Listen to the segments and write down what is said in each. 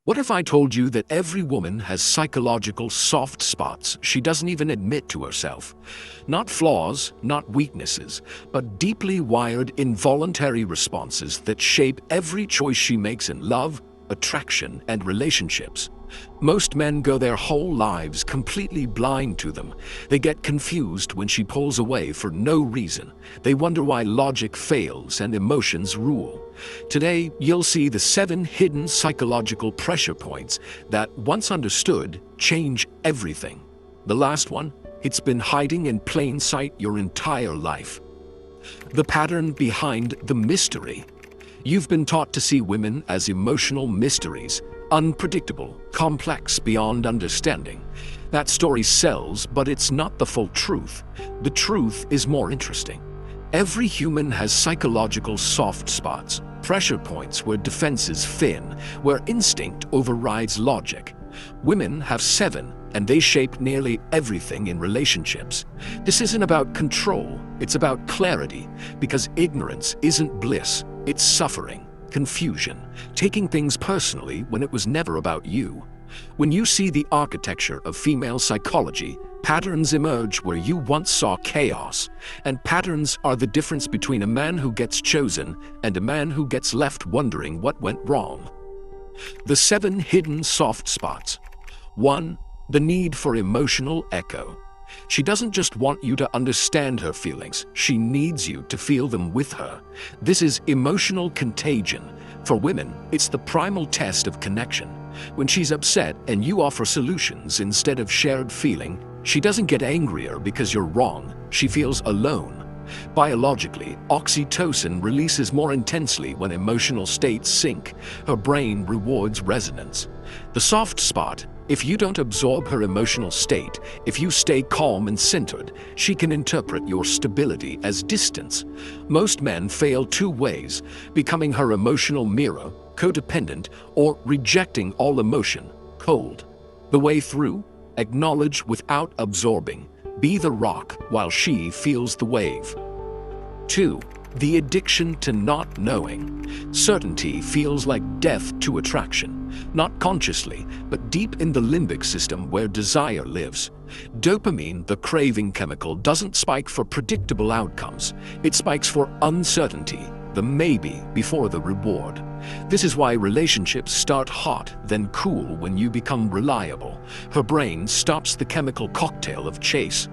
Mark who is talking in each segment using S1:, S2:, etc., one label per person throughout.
S1: What if I told you that every woman has psychological soft spots she doesn't even admit to herself? Not flaws, not weaknesses, but deeply wired involuntary responses that shape every choice she makes in love, attraction, and relationships. Most men go their whole lives completely blind to them. They get confused when she pulls away for no reason. They wonder why logic fails and emotions rule. Today, you'll see the 7 hidden psychological pressure points that, once understood, change everything. The last one, it's been hiding in plain sight your entire life. The pattern behind the mystery. You've been taught to see women as emotional mysteries, unpredictable, complex beyond understanding. That story sells, but it's not the full truth. The truth is more interesting. Every human has psychological soft spots, pressure points where defenses thin, where instinct overrides logic. Women have 7, and they shape nearly everything in relationships. This isn't about control, it's about clarity, because ignorance isn't bliss, it's suffering. Confusion, taking things personally when it was never about you. When you see the architecture of female psychology, patterns emerge where you once saw chaos, and patterns are the difference between a man who gets chosen and a man who gets left wondering what went wrong. The 7 hidden soft spots. 1. The need for emotional echo. She doesn't just want you to understand her feelings, she needs you to feel them with her. This is emotional contagion. For women, it's the primal test of connection. When she's upset and you offer solutions instead of shared feeling, she doesn't get angrier because you're wrong, she feels alone. Biologically, oxytocin releases more intensely when emotional states sync. Her brain rewards resonance. The soft spot. If you don't absorb her emotional state, if you stay calm and centered, she can interpret your stability as distance. Most men fail 2 ways: becoming her emotional mirror, codependent, or rejecting all emotion, cold. The way through? Acknowledge without absorbing. Be the rock while she feels the wave. 2. The addiction to not knowing. Certainty feels like death to attraction, not consciously, but deep in the limbic system where desire lives. Dopamine, the craving chemical, doesn't spike for predictable outcomes. It spikes for uncertainty, the maybe before the reward. This is why relationships start hot, then cool when you become reliable. Her brain stops the chemical cocktail of chase.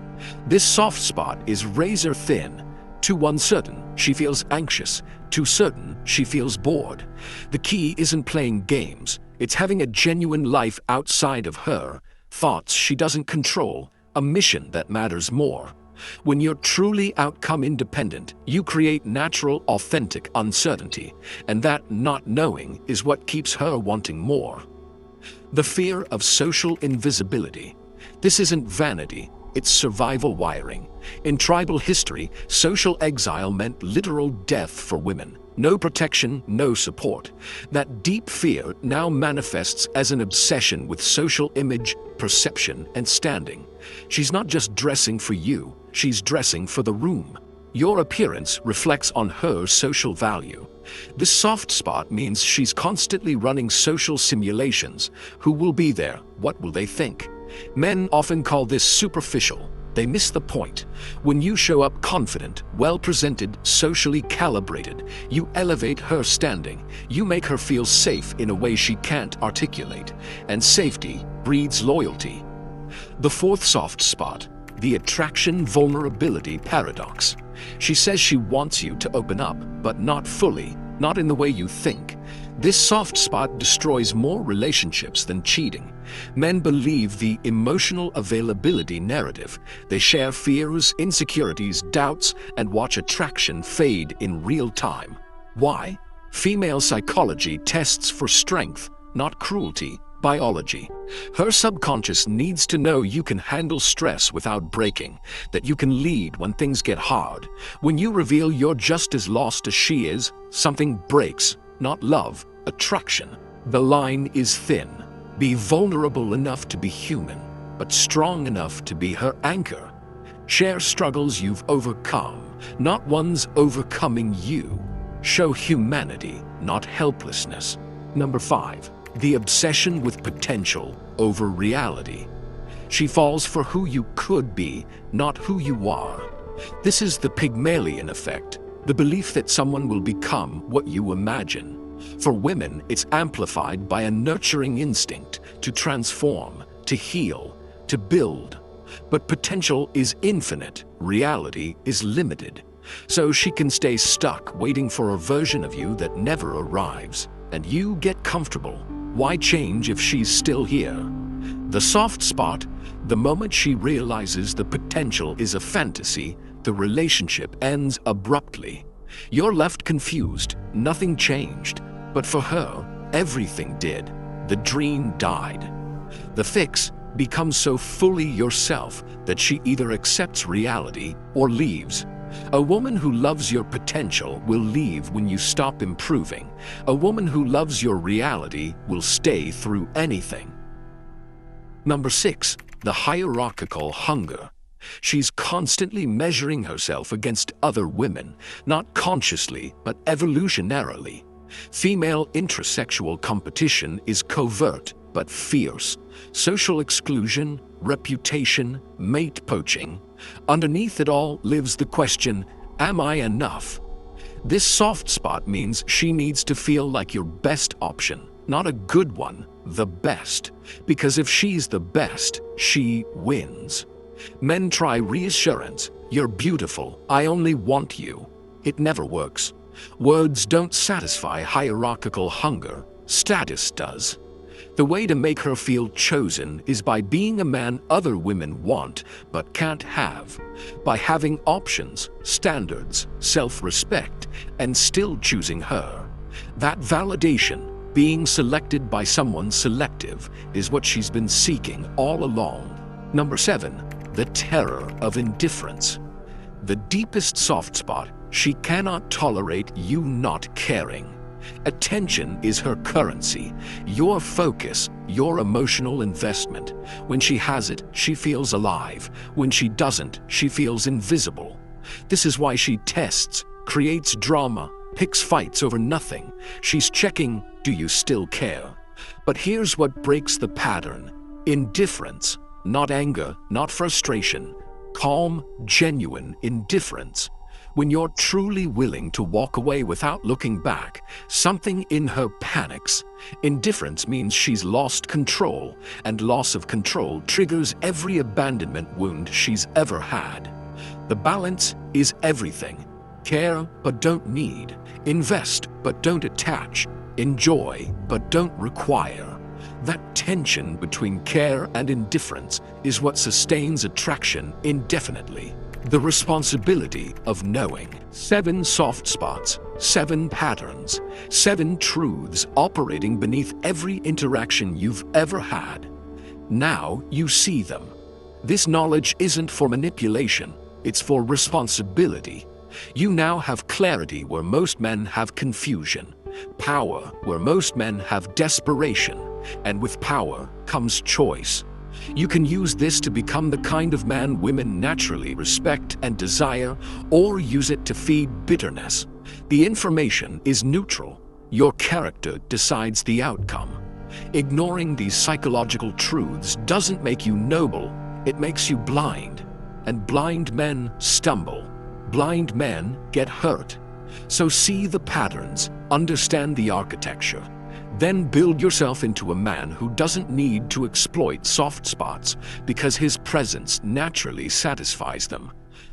S1: This soft spot is razor thin. Too uncertain, she feels anxious. Too certain, she feels bored. The key isn't playing games. It's having a genuine life outside of her, thoughts she doesn't control, a mission that matters more. When you're truly outcome independent, you create natural, authentic uncertainty, and that not knowing is what keeps her wanting more. The fear of social invisibility. This isn't vanity. It's survival wiring. In tribal history, social exile meant literal death for women. No protection, no support. That deep fear now manifests as an obsession with social image, perception, and standing. She's not just dressing for you, she's dressing for the room. Your appearance reflects on her social value. This soft spot means she's constantly running social simulations. Who will be there? What will they think? Men often call this superficial. They miss the point. When you show up confident, well-presented, socially calibrated, you elevate her standing. You make her feel safe in a way she can't articulate. And safety breeds loyalty. The 4th soft spot, the attraction-vulnerability paradox. She says she wants you to open up, but not fully, not in the way you think. This soft spot destroys more relationships than cheating. Men believe the emotional availability narrative. They share fears, insecurities, doubts, and watch attraction fade in real time. Why? Female psychology tests for strength, not cruelty. Biology. Her subconscious needs to know you can handle stress without breaking, that you can lead when things get hard. When you reveal you're just as lost as she is, something breaks. Not love, attraction. The line is thin. Be vulnerable enough to be human, but strong enough to be her anchor. Share struggles you've overcome, not ones overcoming you. Show humanity, not helplessness. Number 5. the obsession with potential over reality. She falls for who you could be, not who you are. This is the Pygmalion effect, the belief that someone will become what you imagine. For women, it's amplified by a nurturing instinct to transform, to heal, to build. But potential is infinite, reality is limited. So she can stay stuck waiting for a version of you that never arrives. And you get comfortable. Why change if she's still here? The soft spot, the moment she realizes the potential is a fantasy, the relationship ends abruptly. You're left confused, nothing changed. But for her, everything did. The dream died. The fix becomes so fully yourself that she either accepts reality or leaves. A woman who loves your potential will leave when you stop improving. A woman who loves your reality will stay through anything. Number 6, the hierarchical hunger. She's constantly measuring herself against other women, not consciously but evolutionarily. Female intersexual competition is covert but fierce. Social exclusion, reputation, mate poaching. Underneath it all lives the question, am I enough? This soft spot means she needs to feel like your best option, not a good one, the best. Because if she's the best, she wins. Men try reassurance, you're beautiful, I only want you. It never works. Words don't satisfy hierarchical hunger, status does. The way to make her feel chosen is by being a man other women want but can't have, by having options, standards, self-respect, and still choosing her. That validation, being selected by someone selective, is what she's been seeking all along. Number 7, the terror of indifference. The deepest soft spot, she cannot tolerate you not caring. Attention is her currency, your focus, your emotional investment. When she has it, she feels alive. When she doesn't, she feels invisible. This is why she tests, creates drama, picks fights over nothing. She's checking, do you still care? But here's what breaks the pattern. Indifference, not anger, not frustration. Calm, genuine indifference. When you're truly willing to walk away without looking back, something in her panics. Indifference means she's lost control, and loss of control triggers every abandonment wound she's ever had. The balance is everything. Care, but don't need. Invest, but don't attach. Enjoy, but don't require. That tension between care and indifference is what sustains attraction indefinitely. The responsibility of knowing. 7 soft spots, 7 patterns, 7 truths operating beneath every interaction you've ever had. Now you see them. This knowledge isn't for manipulation, it's for responsibility. You now have clarity where most men have confusion, power where most men have desperation, and with power comes choice. You can use this to become the kind of man women naturally respect and desire, or use it to feed bitterness. The information is neutral. Your character decides the outcome. Ignoring these psychological truths doesn't make you noble, it makes you blind. And blind men stumble. Blind men get hurt. So see the patterns, understand the architecture. Then build yourself into a man who doesn't need to exploit soft spots because his presence naturally satisfies them.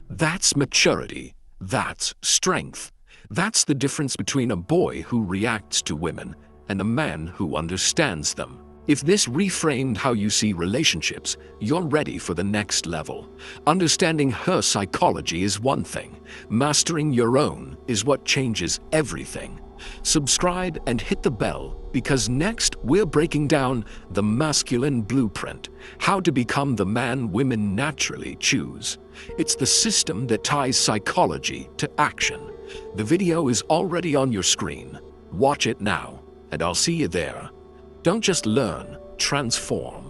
S1: That's maturity. That's strength. That's the difference between a boy who reacts to women and a man who understands them. If this reframed how you see relationships, you're ready for the next level. Understanding her psychology is one thing. Mastering your own is what changes everything. Subscribe and hit the bell, because next we're breaking down the masculine blueprint, how to become the man women naturally choose. It's the system that ties psychology to action. The video is already on your screen. Watch it now, and I'll see you there. Don't just learn, transform.